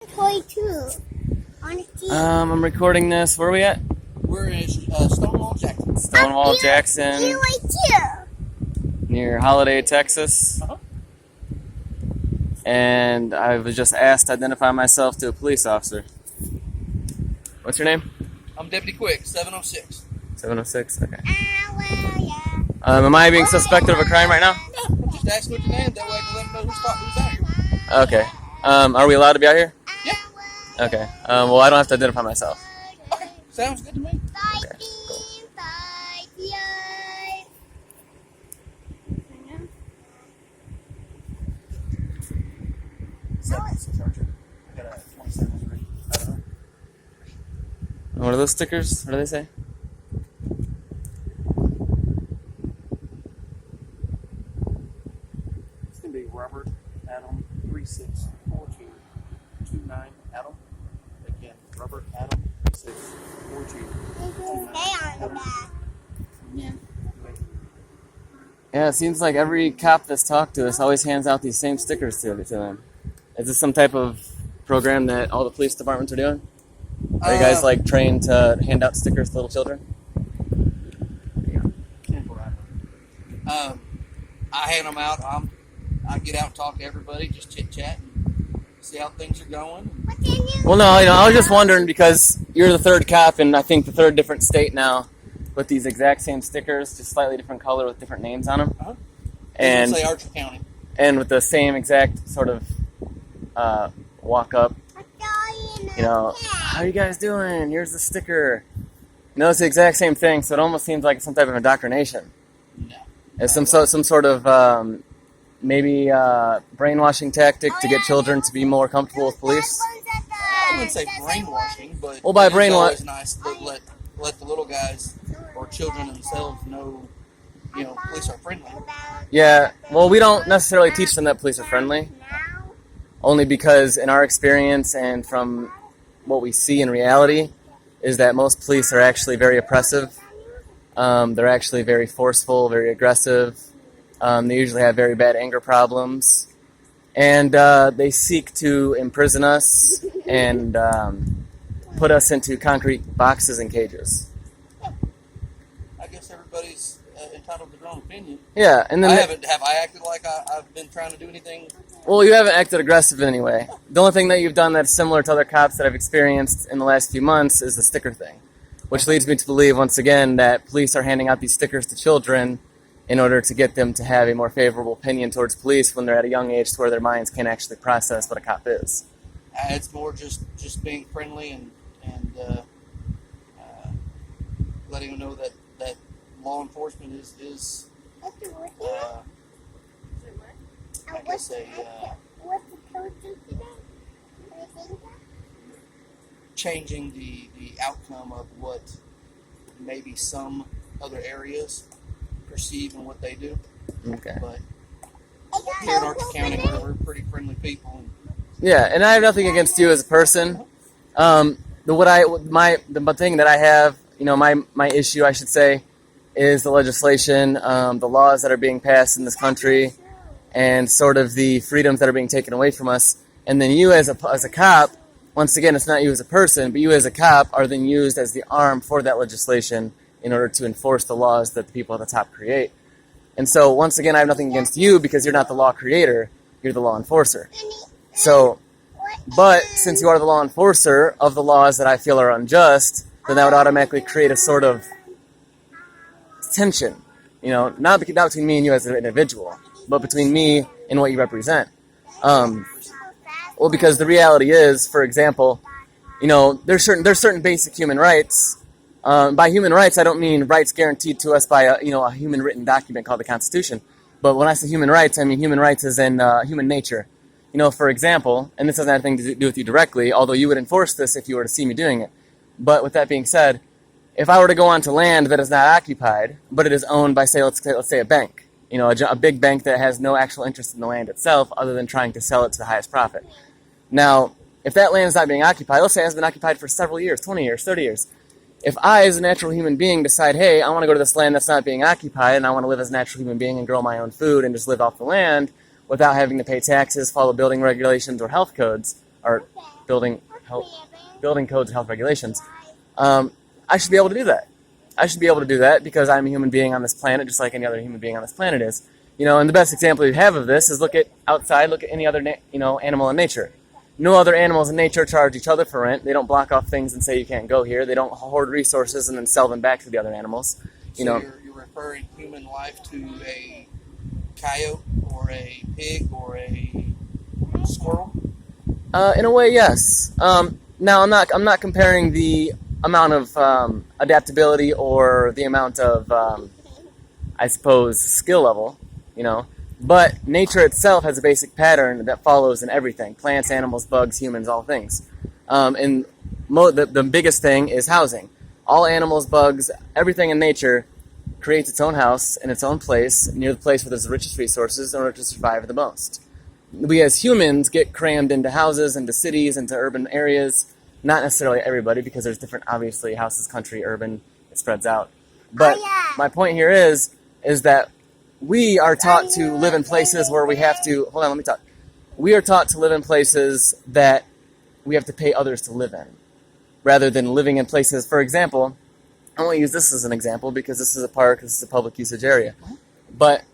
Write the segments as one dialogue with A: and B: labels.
A: Toy too. On TV.
B: I'm recording this. Where are we at?
C: We're in Stonewall, Jackson.
B: Stonewall, Jackson,
A: You right here.
B: near Holiday, Texas.
C: Uh-huh.
B: And I was just asked to identify myself to a police officer. What's your name?
C: I'm Deputy Quick, 706.
B: 706. Okay.
A: Well, yeah.
B: Am I being suspected of a crime right now?
C: I'm just asking what your name, that way I can let them know who's out here.
B: Okay. Are we allowed to be out here?
C: Yeah.
B: Okay. Well, I don't have to identify myself.
C: Okay, sounds good to me.
B: Okay, cool.
C: I got a 27 I don't know.
B: What are those stickers? What do they say?
C: It's going to be Robert Adam 364229 Adam. Again, Robert Adam 364229.
A: Stay on the back.
C: Yeah.
B: Yeah, it seems like every cop that's talked to us always hands out these same stickers to them. Is this some type of program that all the police departments are doing? Are you guys like trained to hand out stickers to little children?
C: I hand them out. I get out and talk to everybody, just chit chat, and see how things are going.
B: Well, no, I was just wondering because you're the third cop in I think the third different state now with these exact same stickers, just slightly different color with different names on them,
C: Uh-huh.
B: and
C: Say Archer County.
B: and with the same exact sort of walk up. You know, how you guys doing? Here's the sticker. You know, it's the exact same thing, so it almost seems like some type of indoctrination.
C: No.
B: It's some sort of maybe brainwashing tactic to get children to be more comfortable with police.
C: I wouldn't say brainwashing, but
B: Well, by
C: it's
B: brainwash-
C: always nice to let the little guys or children themselves know, police are friendly.
B: Yeah, well, we don't necessarily teach them that police are friendly, only because in our experience and from what we see in reality is that most police are actually very oppressive. They're actually very forceful, very aggressive. They usually have very bad anger problems. And they seek to imprison us and put us into concrete boxes and cages.
C: I guess everybody's entitled to their own opinion.
B: Yeah, and then
C: Have I acted like I've been trying to do anything?
B: well, you haven't acted aggressive in any way. The only thing that you've done that's similar to other cops that I've experienced in the last few months is the sticker thing, which leads me to believe once again that police are handing out these stickers to children in order to get them to have a more favorable opinion towards police when they're at a young age to where their minds can actually process what a cop is.
C: It's more just being friendly and letting them know that law enforcement is I guess changing the outcome of what maybe some other areas perceive and what they do.
B: Okay.
C: But here in Archer County, we're pretty friendly people.
B: Yeah, and I have nothing against you as a person. The thing that I have, my issue, I should say, is the legislation, the laws that are being passed in this country, and sort of the freedoms that are being taken away from us. And then you as a cop, once again, it's not you as a person, but you as a cop are then used as the arm for that legislation in order to enforce the laws that the people at the top create. And so, once again, I have nothing against you because you're not the law creator, you're the law enforcer. So, but since you are the law enforcer of the laws that I feel are unjust, then that would automatically create a sort of tension, not between me and you as an individual, but between me and what you represent. Well, because the reality is, for example, there's certain basic human rights. By human rights, I don't mean rights guaranteed to us by a human written document called the Constitution. But when I say human rights, I mean human rights as in human nature. For example, and this doesn't have anything to do with you directly, although you would enforce this if you were to see me doing it. But with that being said, if I were to go onto land that is not occupied, but it is owned by, let's say a bank, a big bank that has no actual interest in the land itself other than trying to sell it to the highest profit. Now, if that land is not being occupied, let's say it has been occupied for several years, 20 years, 30 years. If I, as a natural human being, decide, hey, I want to go to this land that's not being occupied, and I want to live as a natural human being and grow my own food and just live off the land without having to pay taxes, follow building regulations or health codes, or building codes and health regulations, I should be able to do that. I should be able to do that because I'm a human being on this planet, just like any other human being on this planet is. And the best example you have of this is look at any other animal in nature. No other animals in nature charge each other for rent. They don't block off things and say you can't go here. They don't hoard resources and then sell them back to the other animals.
C: You're referring human life to a coyote or a pig or a squirrel?
B: In a way, yes. Now I'm not comparing the amount of adaptability or the amount of I suppose skill level, but nature itself has a basic pattern that follows in everything: plants, animals, bugs, humans, all things. And the biggest thing is housing. All animals, bugs, everything in nature creates its own house in its own place, near the place where there's the richest resources in order to survive the most. We as humans get crammed into houses, into cities, into urban areas. Not necessarily everybody, because there's different, obviously, houses, country, urban, it spreads out. But my point here is that we are taught to live in places where we have to, hold on, let me talk. We are taught to live in places that we have to pay others to live in, rather than living in places, for example, I won't use this as an example because this is a park, this is a public usage area. But,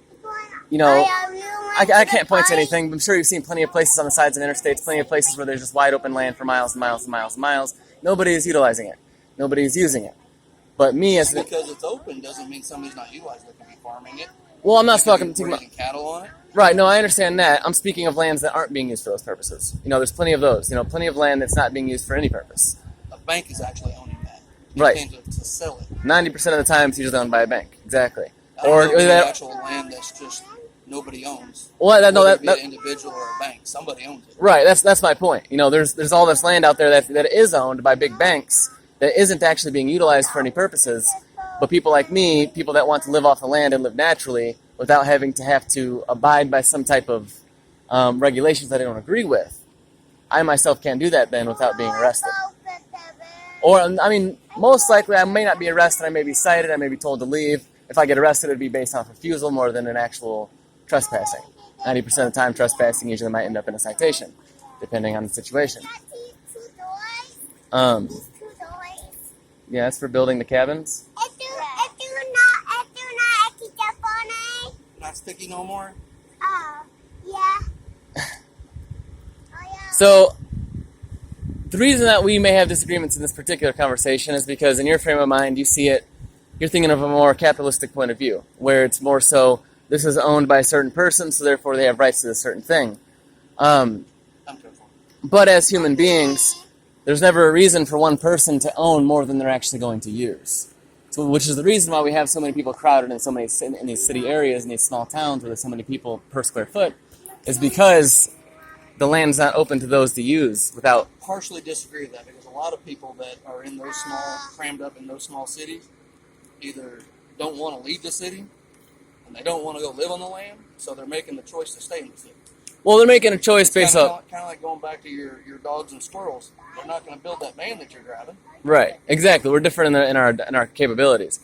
B: I can't point to anything, but I'm sure you've seen plenty of places on the sides of interstates, plenty of places where there's just wide open land for miles and miles and miles and miles. Nobody is utilizing it. Nobody is using it. But me as
C: because it's open doesn't mean somebody's not utilizing it. They could be farming it.
B: Well, I'm not talking
C: about cattle on it.
B: Right, no, I understand that. I'm speaking of lands that aren't being used for those purposes. There's plenty of those. Plenty of land that's not being used for any purpose.
C: A bank is actually owning that.
B: Right.
C: To sell it.
B: 90% of the time it's usually owned by a bank. Exactly.
C: Or that actual land that's just nobody owns.
B: Well,
C: that an individual or a bank, somebody owns it.
B: Right. That's my point. There's all this land out there that is owned by big banks that isn't actually being utilized for any purposes. But people like me, people that want to live off the land and live naturally without having to abide by some type of regulations that I don't agree with, I myself can't do that then without being arrested. Or, most likely I may not be arrested. I may be cited. I may be told to leave. If I get arrested, it would be based on refusal more than an actual trespassing. 90% of the time, trespassing usually might end up in a citation, depending on the situation. Yeah, it's for building the cabins.
C: Not sticky no more?
B: So, the reason that we may have disagreements in this particular conversation is because in your frame of mind, you see it, you're thinking of a more capitalistic point of view, where it's more so, this is owned by a certain person, so therefore they have rights to this certain thing. But as human beings, there's never a reason for one person to own more than they're actually going to use. So, which is the reason why we have so many people crowded in these city areas, in these small towns where there's so many people per square foot, is because the land's not open to those to use without...
C: I partially disagree with that, because a lot of people that are in those crammed up in those small cities, either don't want to leave the city, and they don't want to go live on the land, so they're making the choice to stay in the city.
B: Well, they're making a choice based on...
C: Kind of like going back to your dogs and squirrels. They're not going to build that van that you're driving.
B: Right, exactly. We're different in our capabilities.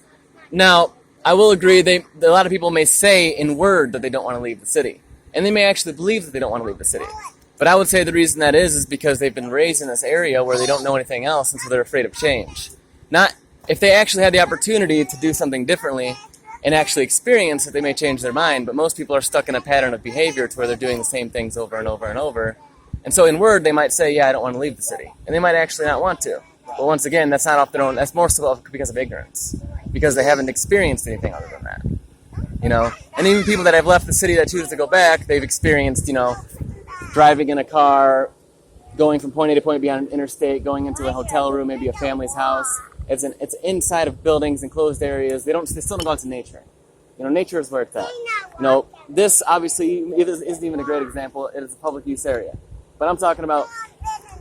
B: Now, I will agree, a lot of people may say in word that they don't want to leave the city. And they may actually believe that they don't want to leave the city. But I would say the reason that is because they've been raised in this area where they don't know anything else, and so they're afraid of change. Not if they actually had the opportunity to do something differently and actually experience it, they may change their mind. But most people are stuck in a pattern of behavior to where they're doing the same things over and over and over. And so in word, they might say, yeah, I don't want to leave the city. And they might actually not want to. But once again, that's not off their own. That's more so because of ignorance. Because they haven't experienced anything other than that. And even people that have left the city that choose to go back, they've experienced, driving in a car, going from point A to point B on an interstate, going into a hotel room, maybe a family's house. It's inside of buildings, enclosed areas. They still don't go out to nature. Nature is where it's at. This obviously isn't even a great example. It is a public use area. But I'm talking about,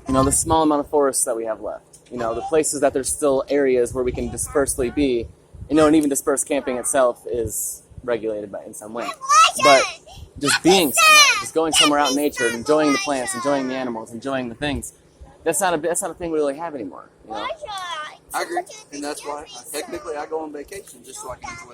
B: the small amount of forests that we have left. The places that there's still areas where we can dispersely be. And even dispersed camping itself is regulated in some way. But just being somewhere, just going somewhere out in nature, enjoying the plants, enjoying the animals, enjoying the things, that's not a thing we really have anymore.
C: I agree, and that's why technically I go on vacation just so I can enjoy